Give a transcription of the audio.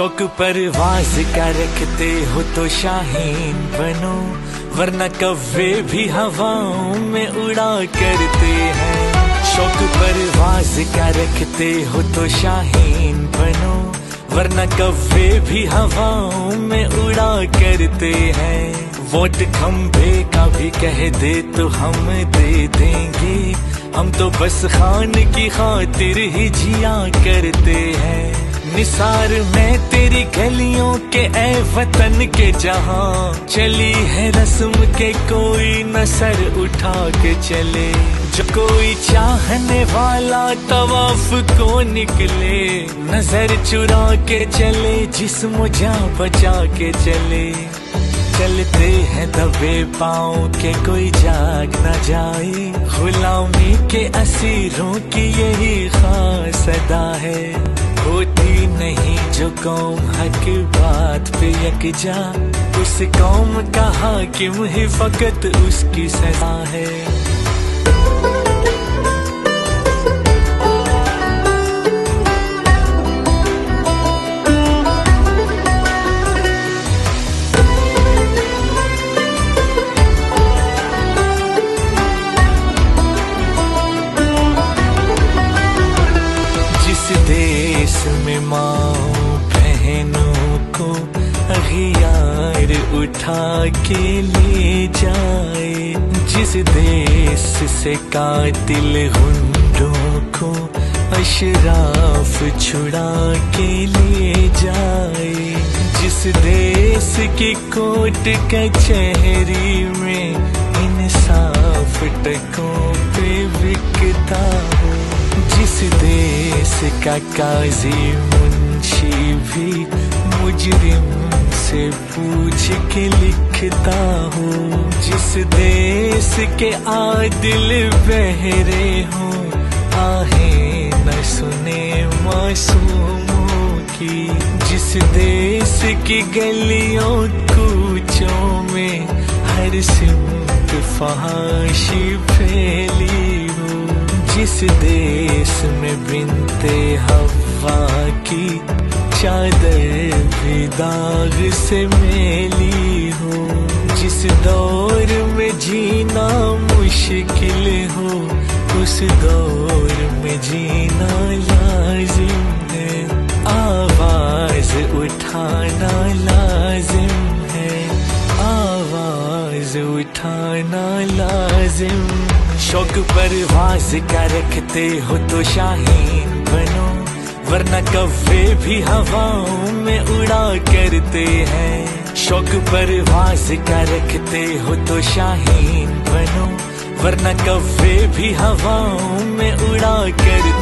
शौक परवाज़ का रखते हो तो शाहीन बनो, वरना कव्वे भी हवाओं में उड़ा करते हैं। शौक परवाज़ का रखते हो तो शाहीन बनो, वरना कव्वे भी हवाओं में उड़ा करते हैं। वोट खंभे का भी कह दे तो हम दे देंगे, हम तो बस खान की खातिर ही जिया करते हैं। निसार में तेरी गलियों के ए वतन के जहां चली है रस्म के कोई न सर उठा के चले। जो कोई चाहने वाला तवाफ को निकले, नजर चुरा के चले, जिस्म जा बचा के चले। चलते हैं दबे पाँव के कोई जाग न जाए, गुलामी के असीरों की यही खास अदा है। होती नहीं जो कौम हक बात पे यकजा, उस कौम का हाकिम ही फकत उसकी सजा है। देश में माँ बहनों को अगियार उठा के ले जाए, जिस देश से कातिल गुंडों को अशराफ छुड़ा के ले जाए, जिस देश की कोर्ट कचहरी में इंसाफ टकों पे बिकता हो, जिस देश का काजी मुंशी भी मुजरिम से पूछ के लिखता हो, जिस देश के आदिल बहरे हों, आहें न सुने मासूमों की, जिस देश की गलियों कूचों में हर सिमत फहाशी फैली हो, जिस देश में बिनते हवा की चादर भी दाग से मेली हो, जिस दौर में जीना मुश्किल हो, उस दौर में जीना लाजिम है। आवाज उठाना लाजिम है, आवाज उठाना लाजिम। शौक परवाज़ का रखते हो तो शाहीन बनो, वरना कव्वे भी हवाओं में उड़ा करते हैं। शौक परवाज़ का रखते हो तो शाहीन बनो, वरना कव्वे भी हवाओं में उड़ा करते